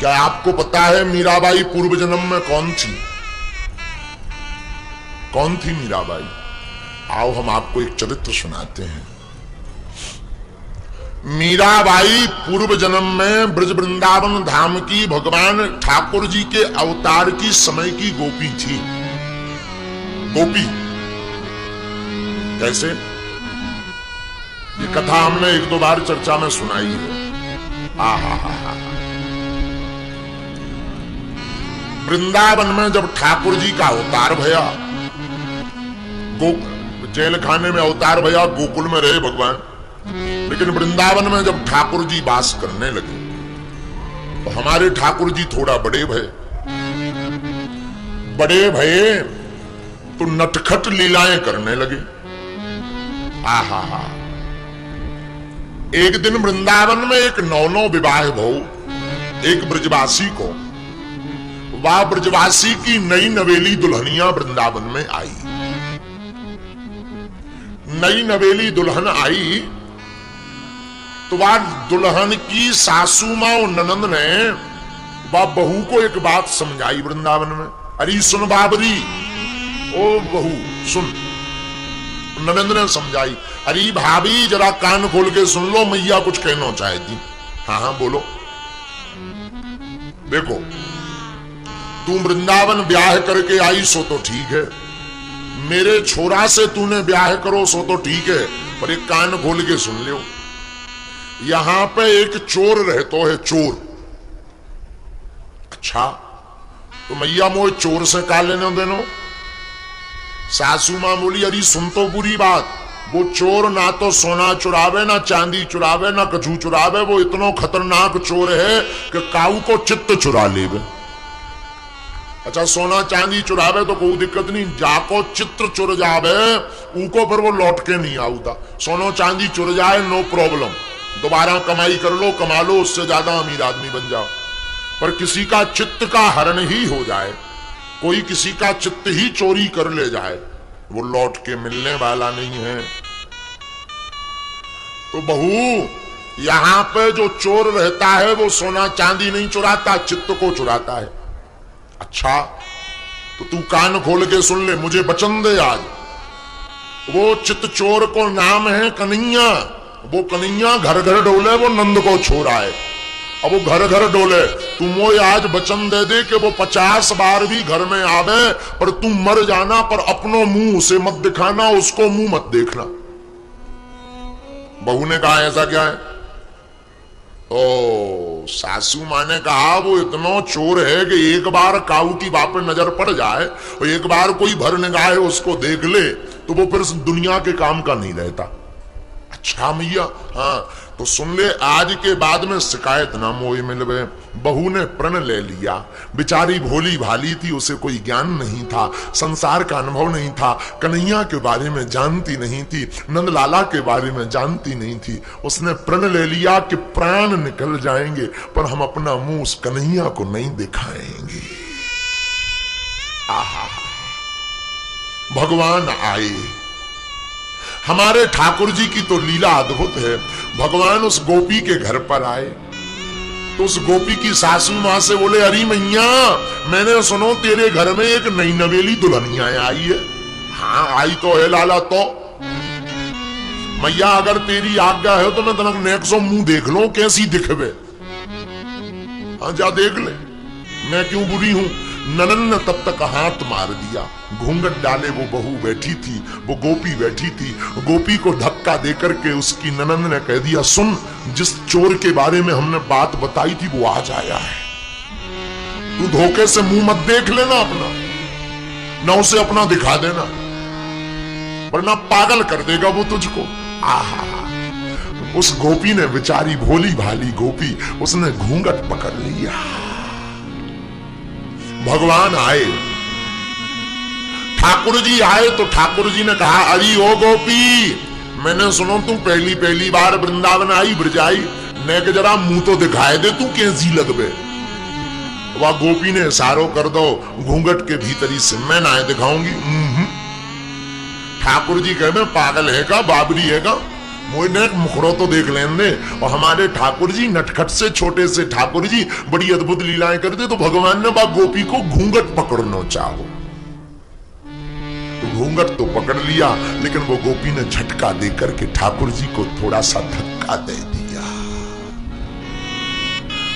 क्या आपको पता है मीराबाई पूर्व जन्म में कौन थी? कौन थी मीराबाई? आओ हम आपको एक चरित्र सुनाते हैं। मीराबाई पूर्व जन्म में ब्रज वृंदावन धाम की भगवान ठाकुर जी के अवतार की समय की गोपी थी। गोपी कैसे? ये कथा हमने एक दो बार चर्चा में सुनाई है। वृंदावन में जब ठाकुर जी का अवतार भया, जेल खाने में अवतार भया, गोकुल में रहे भगवान, लेकिन वृंदावन में जब ठाकुर जी वास करने लगे तो हमारे ठाकुर जी थोड़ा बड़े भये तो नटखट लीलाएं करने लगे। एक दिन वृंदावन में एक नौ विवाह भो, एक ब्रजवासी को, वह ब्रजवासी की नई नवेली दुल्हनिया वृंदावन में आई। नई नवेली दुल्हन आई तो वह दुल्हन की सासू मां और ननंद ने वह बहू को एक बात समझाई वृंदावन में। अरे सुन बाबरी, ओ बहू सुन। ननंद ने समझाई, अरे भाभी जरा कान खोल के सुन लो, मैया कुछ कहना चाहती। हाँ बोलो। देखो, तू वृंदावन ब्याह करके आई सो तो ठीक है, मेरे छोरा से तूने ब्याह करो सो तो ठीक है, पर एक कान खोल के सुन लो। यहां पे एक चोर रहता है, चोर। अच्छा, तो मैया मोए चोर से का लेने देनो? सासू मां बोली, अरे सुन तो पूरी बात, वो चोर ना तो सोना चुरावे, ना चांदी चुरावे, ना कछू चुरावे, वो इतना खतरनाक चोर है कि काऊ को चित्त चुरा लेवे। अच्छा, सोना चांदी चुरावे तो कोई दिक्कत नहीं, जाको चित्र चुर जावे उनको पर वो लौट के नहीं आऊता। सोनो चांदी चुर जाए नो प्रॉब्लम, दोबारा कमाई कर लो, कमा लो, उससे ज्यादा अमीर आदमी बन जाओ। पर किसी का चित्त का हरण ही हो जाए, कोई किसी का चित्त ही चोरी कर ले जाए, वो लौट के मिलने वाला नहीं है। तो बहू, यहां पे जो चोर रहता है वो सोना चांदी नहीं चुराता, चित्त को चुराता है। अच्छा, तो तू कान खोल के सुन ले, मुझे वचन दे आज। वो चित्त चोर को नाम है कन्हैया। वो कन्हैया घर घर डोले, वो नंद को छोड़ा है। अब वो घर घर डोले, तू मोए आज वचन दे दे कि वो 50 बार भी घर में आवे, पर तू मर जाना, पर अपनो मुंह उसे मत दिखाना, उसको मुंह मत देखना। बहू ने कहा, ऐसा क्या है? ओ, सासू मां ने कहा, वो इतना चोर है कि एक बार काऊ की बात पे नजर पड़ जाए और एक बार कोई भर निगाह उसको देख ले तो वो फिर दुनिया के काम का नहीं रहता। अच्छा मैया, हाँ तो सुन ले, आज के बाद में शिकायत ना मोए मिलवे। बहू ने प्रण ले लिया। बेचारी भोली भाली थी, उसे कोई ज्ञान नहीं था, संसार का अनुभव नहीं था, कन्हैया के बारे में जानती नहीं थी, नंदलाला के बारे में जानती नहीं थी। उसने प्रण ले लिया कि प्राण निकल जाएंगे पर हम अपना मुंह उस कन्हैया को नहीं दिखाएंगे। आहा, भगवान आए। हमारे ठाकुर जी की तो लीला अद्भुत है। भगवान उस गोपी के घर पर आए तो उस गोपी की सासू मां से बोले, अरे मैया, मैंने सुनो तेरे घर में एक नई नवेली दुल्हनिया आई है। हाँ आई तो है लाला। तो मैया अगर तेरी आज्ञा है तो मैं तनक नेक सो मुंह देख लो, कैसी दिखवे। हाँ जा देख ले, मैं क्यों बुरी हूं। ननन ने तब तक हाथ मार दिया, घूंघट डाले वो बहू बैठी थी, वो गोपी बैठी थी। गोपी को धक्का देकर के उसकी ननन ने कह दिया, सुन, जिस चोर के बारे में हमने बात बताई थी वो आज आया है, तू धोखे से मुंह मत देख लेना अपना, न उसे अपना दिखा देना, वरना पागल कर देगा वो तुझको। आहा, उस गोपी ने, बेचारी भोली भाली गोपी, उसने घूंघट पकड़ लिया। भगवान आए, ठाकुर जी आए तो ठाकुर जी ने कहा, अरे ओ गोपी, मैंने सुनो तू पहली बार वृंदावन आई, ब्रज आई, ने के जरा मुंह तो दिखाए दे, तू कैसी लगबे। वह गोपी ने इशारो कर दो घूंघट के भीतरी से, मैं ना दिखाऊंगी। ठाकुर जी कहे, मैं पागल है का, बाबरी है का, मोने मुखड़ो तो देख लेंगे। और हमारे ठाकुर जी नटखट से छोटे से ठाकुर जी बड़ी अद्भुत लीलाएं करते। तो भगवान ने बा गोपी को घूंघट पकड़ना चाहो तो घूंघट तो पकड़ लिया, लेकिन वो गोपी ने झटका देकर के ठाकुर जी को थोड़ा सा धक्का दे दिया।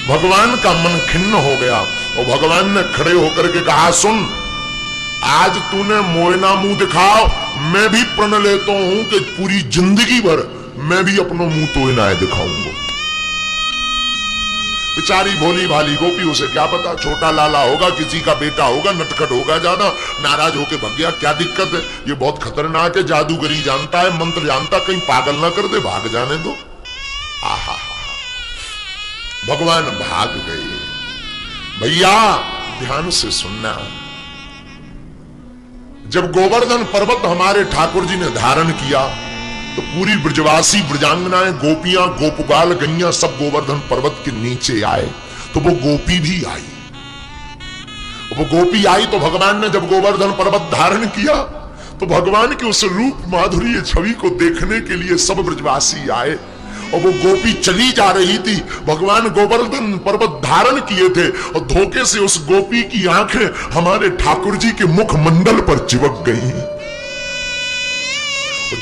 भगवान का मन खिन्न हो गया और भगवान ने खड़े होकर के कहा, सुन, आज तूने मोयना मुंह दिखाओ, मैं भी प्रण लेता हूं कि पूरी जिंदगी भर मैं भी अपना मुंह तो ना दिखाऊंगा। बेचारी भोली भाली गोपी, उसे क्या पता, छोटा लाला होगा, किसी का बेटा होगा, नटखट होगा ज्यादा, नाराज होके भाग गया। क्या दिक्कत है, ये बहुत खतरनाक है, जादूगरी जानता है, मंत्र जानता, कहीं पागल ना कर दे, भाग जाने दो। आहा, भगवान भाग गए। भैया ध्यान से सुनना, जब गोवर्धन पर्वत हमारे ठाकुर जी ने धारण किया तो पूरी ब्रजवासी ब्रजांगनाएं, गोपियां, गोपगाल, गैया सब गोवर्धन पर्वत के नीचे आए। तो वो गोपी भी आई। वो गोपी आई तो भगवान ने जब गोवर्धन पर्वत धारण किया तो भगवान के उस रूप माधुर्य छवि को देखने के लिए सब ब्रजवासी आए। और वो गोपी चली जा रही थी, भगवान गोवर्धन पर्वत धारण किए थे और धोखे से उस गोपी की आंखें हमारे ठाकुर जी के मुख मंडल पर चिपक गई।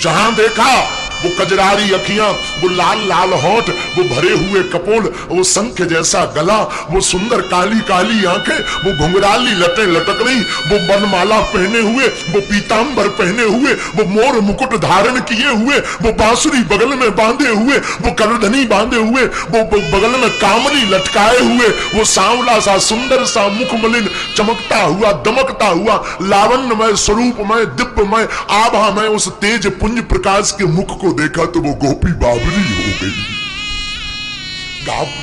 जहां देखा वो कजरारी अखियां, वो लाल लाल होंठ, वो भरे हुए कपोल, वो शंख जैसा गला, वो सुंदर काली काली आंखें, वो घुंघराली लटें लटक रही, वो बनमाला पहने हुए, वो पीतांबर पहने हुए, वो मोर मुकुट धारण किए हुए, वो बांसुरी बगल में बांधे हुए, वो करधनी बांधे हुए, वो बगल में कामनी लटकाए हुए, वो सांवला सा सुंदर सा मुखमलिन चमकता हुआ, दमकता हुआ, लावण्यमय स्वरूपमय दिव्यमय आभामय उस तेज पुंज प्रकाश के मुख को देखा तो वो गोपी बाबरी हो गई,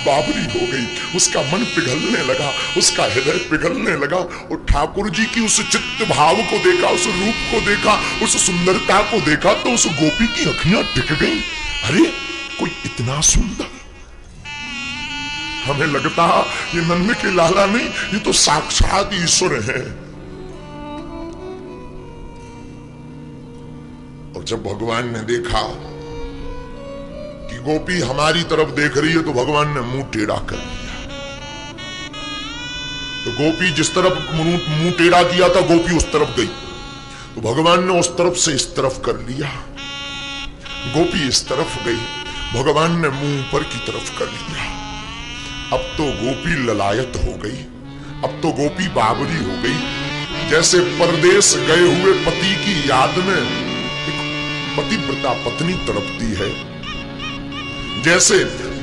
बाबरी हो गई। उसका मन पिघलने लगा, उसका हृदय पिघलने लगा। और ठाकुर जी की उस चित्त भाव को देखा, उस रूप को देखा, उस सुंदरता को देखा तो उस गोपी की अखियां टिक गई। अरे कोई इतना सुंदर, हमें लगता ये नन्हे के लाला नहीं, ये तो साक्षात ईश्वर है। और जब भगवान ने देखा कि गोपी हमारी तरफ देख रही है तो भगवान ने मुंह टेढ़ा कर लिया। तो गोपी जिस तरफ मुंह टेढ़ा किया था, गोपी उस तरफ गई तो भगवान ने उस तरफ से इस तरफ कर लिया। गोपी इस तरफ गई, भगवान ने मुंह ऊपर की तरफ कर लिया। अब तो गोपी ललायत हो गई, अब तो गोपी बाबरी हो गई। जैसे परदेश गए हुए पति की याद में पतिव्रता पत्नी तड़पती है, जैसे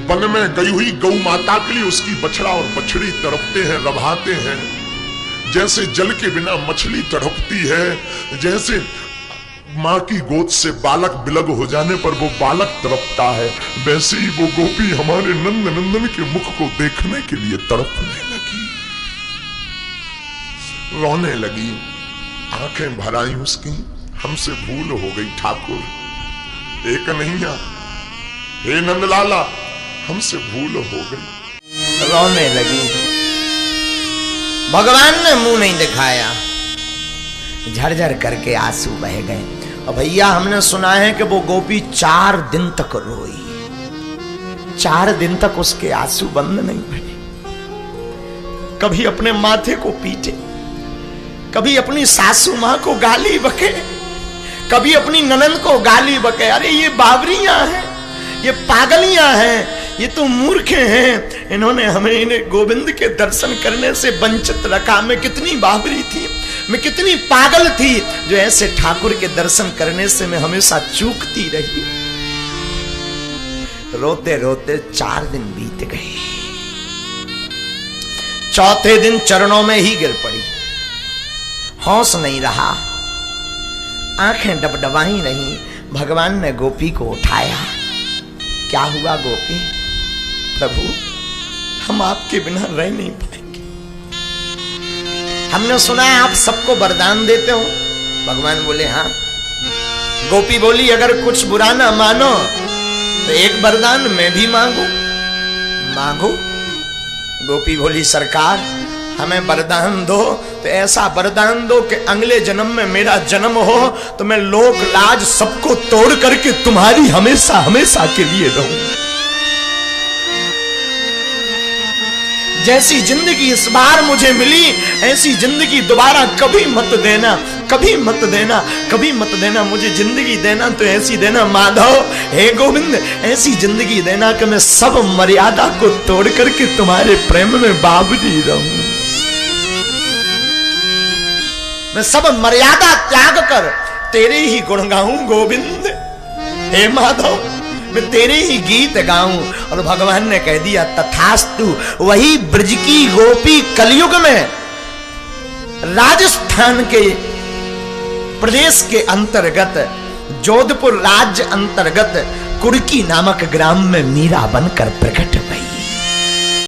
वन में गई हुई गौ माता के लिए उसकी बछड़ा और बछड़ी तड़पते हैं, रभाते हैं, जैसे जल के बिना मछली तड़पती है, जैसे मां की गोद से बालक बिलग हो जाने पर वो बालक तड़पता है, वैसे ही वो गोपी हमारे नंद नंदन के मुख को देखने के लिए तड़पने लगी, रोने लगी, आंखें भर आई उसकी। हमसे भूल हो गई ठाकुर, एक कन्हैया, हे नंदलाला, हमसे भूल हो गई। रोने लगी। भगवान ने मुंह नहीं दिखाया, झरझर करके आंसू बह गए। और भैया हमने सुना है कि वो गोपी 4 दिन तक रोई, 4 दिन तक उसके आंसू बंद नहीं भरे। कभी अपने माथे को पीटे, कभी अपनी सासू मां को गाली बके, कभी अपनी ननद को गाली बके। अरे ये बावरियां हैं, ये पागलियां हैं, ये तो मूर्ख हैं, इन्होंने हमें इन्हें गोविंद के दर्शन करने से वंचित रखा। मैं कितनी बावरी थी, मैं कितनी पागल थी जो ऐसे ठाकुर के दर्शन करने से मैं हमेशा चूकती रही। रोते रोते 4 दिन बीत गए। चौथे दिन चरणों में ही गिर पड़ी, होश नहीं रहा, आंखें डबडबाई रही। भगवान ने गोपी को उठाया। क्या हुआ गोपी? प्रभु हम आपके बिना रह नहीं पाएंगे। हमने सुना है आप सबको वरदान देते हो। भगवान बोले हाँ। गोपी बोली अगर कुछ बुरा ना मानो तो एक वरदान मैं भी मांगू। मांगू? गोपी बोली सरकार हमें वरदान दो, तो ऐसा वरदान दो कि अगले जन्म में मेरा जन्म हो तो मैं लोक लाज सबको तोड़ करके तुम्हारी हमेशा हमेशा के लिए रहूं। जैसी जिंदगी इस बार मुझे मिली ऐसी जिंदगी दोबारा कभी मत देना, कभी मत देना, कभी मत देना। मुझे जिंदगी देना तो ऐसी देना माधव, हे गोविंद, ऐसी जिंदगी देना कि मैं सब मर्यादा को तोड़ करके तुम्हारे प्रेम में बावरी रहूं। मैं सब मर्यादा त्याग कर तेरे ही गुण गाऊं गोविंद, हे माधव, मैं तेरे ही गीत गाऊं। और भगवान ने कह दिया तथास्तु। वही ब्रज की गोपी कलयुग में राजस्थान के प्रदेश के अंतर्गत जोधपुर राज्य अंतर्गत कुर्की नामक ग्राम में मीरा बनकर प्रकट हुई।